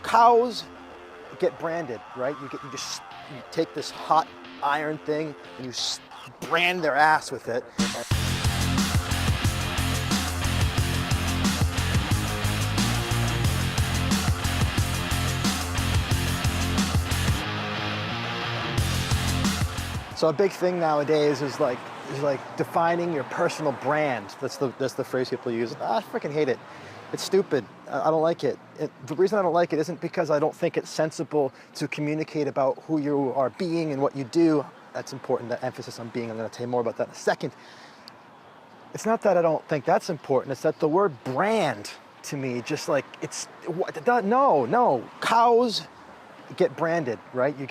cows get branded, right? You take this hot iron thing and you brand their ass with it. So a big thing nowadays is like defining your personal brand. That's the phrase people use. I freaking hate it. It's stupid. I don't like it. The reason I don't like it isn't because I don't think it's sensible to communicate about who you are being and what you do. That's important, that emphasis on being. I'm going to tell you more about that in a second. It's not that I don't think that's important. It's that the word brand to me, just like no. Cows get branded, right? You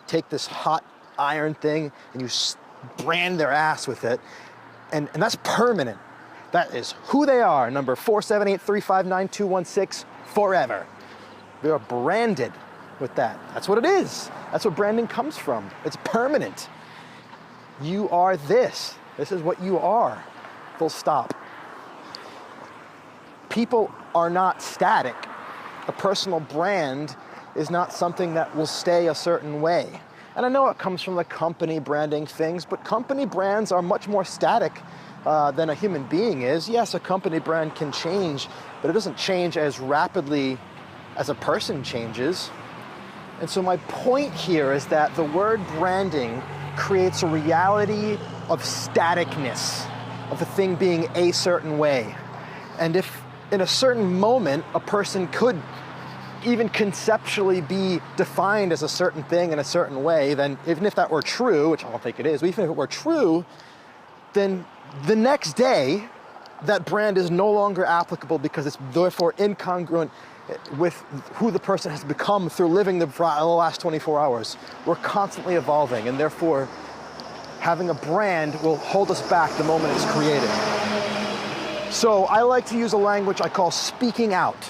take this hot iron thing and you brand their ass with it, and that's permanent. That is who they are. Number 478-359-216 forever. They are branded with that. That's what it is. That's what branding comes from. It's permanent. You are this. This is what you are. Full stop. People are not static. A personal brand is not something that will stay a certain way. And I know it comes from the company branding things, but company brands are much more static than a human being is. Yes, a company brand can change, but it doesn't change as rapidly as a person changes. And so my point here is that the word branding creates a reality of static-ness, of the thing being a certain way. And if in a certain moment a person could even conceptually be defined as a certain thing in a certain way, then even if that were true, which I don't think it is, but even if it were true, then the next day, that brand is no longer applicable because it's therefore incongruent with who the person has become through living the last 24 hours. We're constantly evolving, and therefore having a brand will hold us back the moment it's created. So I like to use a language I call speaking out.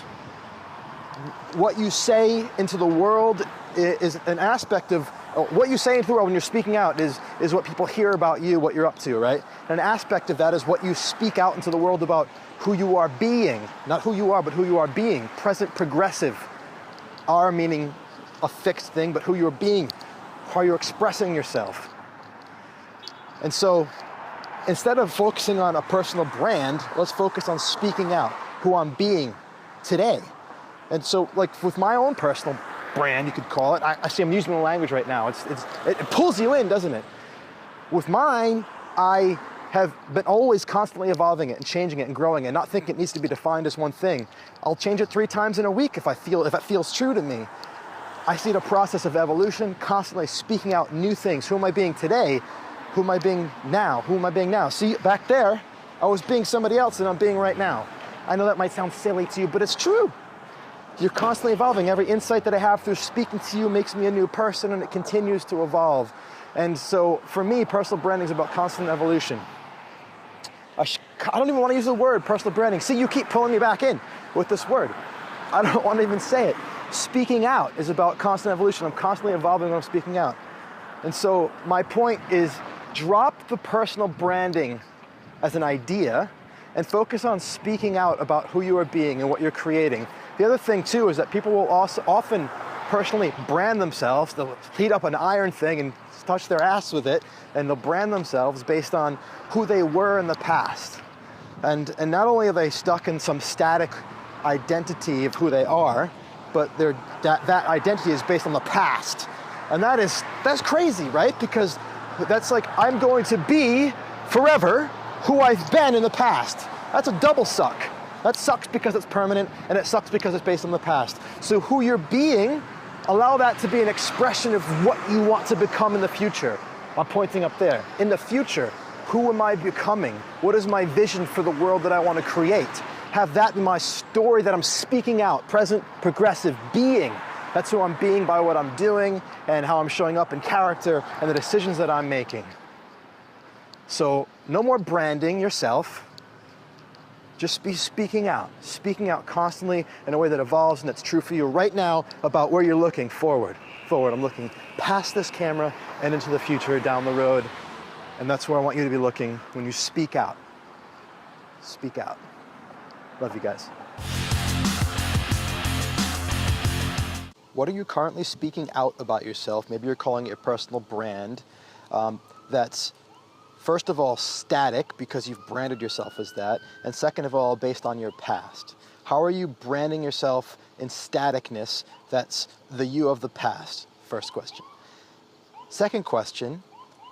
What you say into the world is an aspect of what you say into the world when you're speaking out is what people hear about you, what you're up to, right? And an aspect of that is what you speak out into the world about who you are being, not who you are, but who you are being. Present progressive, are meaning a fixed thing, but who you're being, how you're expressing yourself. And so instead of focusing on a personal brand, let's focus on speaking out who I'm being today. And so, like with my own personal brand, you could call it. I see I'm using the language right now. It pulls you in, doesn't it? With mine, I have been always constantly evolving it and changing it and growing it, not thinking it needs to be defined as one thing. I'll change it 3 times in a week if it feels true to me. I see the process of evolution, constantly speaking out new things. Who am I being today? Who am I being now? Who am I being now? See, back there, I was being somebody else than I'm being right now. I know that might sound silly to you, but it's true. You're constantly evolving. Every insight that I have through speaking to you makes me a new person, and it continues to evolve. And so for me, personal branding is about constant evolution. I don't even want to use the word personal branding. See, you keep pulling me back in with this word. I don't want to even say it. Speaking out is about constant evolution. I'm constantly evolving when I'm speaking out. And so my point is, drop the personal branding as an idea and focus on speaking out about who you are being and what you're creating. The other thing too is that people will also often personally brand themselves. They'll heat up an iron thing and touch their ass with it, and they'll brand themselves based on who they were in the past. And not only are they stuck in some static identity of who they are, but that identity is based on the past. And that's crazy, right? Because that's like, I'm going to be forever who I've been in the past. That's a double suck. That sucks because it's permanent, and it sucks because it's based on the past. So who you're being, allow that to be an expression of what you want to become in the future. I'm pointing up there. In the future, who am I becoming? What is my vision for the world that I want to create? Have that be my story that I'm speaking out, present, progressive, being. That's who I'm being by what I'm doing and how I'm showing up in character and the decisions that I'm making. So no more branding yourself. Just be speaking out constantly in a way that evolves and that's true for you right now about where you're looking forward. I'm looking past this camera and into the future down the road. And that's where I want you to be looking when you speak out. Speak out. Love you guys. What are you currently speaking out about yourself? Maybe you're calling it a personal brand that's, first of all, static because you've branded yourself as that, and second of all, based on your past. How are you branding yourself in static-ness that's the you of the past? First question. Second question,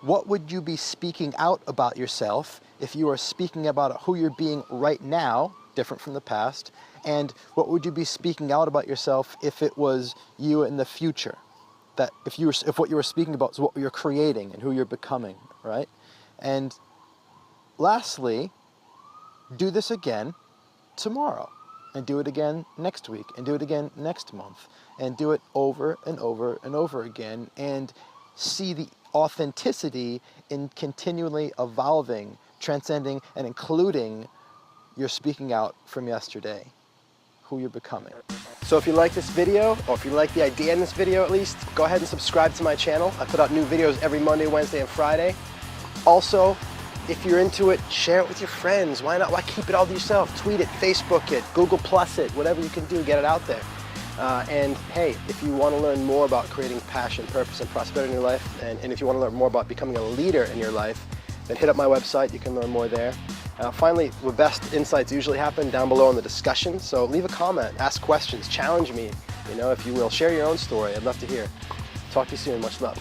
what would you be speaking out about yourself if you are speaking about who you're being right now, different from the past, and what would you be speaking out about yourself if it was you in the future? That if what you were speaking about is what you're creating and who you're becoming, right? And lastly, do this again tomorrow, and do it again next week, and do it again next month, and do it over and over and over again, and see the authenticity in continually evolving, transcending, and including your speaking out from yesterday, who you're becoming. So if you like this video, or if you like the idea in this video at least, go ahead and subscribe to my channel. I put out new videos every Monday, Wednesday, and Friday. Also, if you're into it, share it with your friends. Why not? Why keep it all to yourself? Tweet it, Facebook it, Google Plus it, whatever you can do, get it out there. And hey, if you want to learn more about creating passion, purpose, and prosperity in your life, and if you want to learn more about becoming a leader in your life, then hit up my website. You can learn more there. Finally, the best insights usually happen down below in the discussion. So leave a comment, ask questions, challenge me, if you will. Share your own story. I'd love to hear. Talk to you soon. Much love.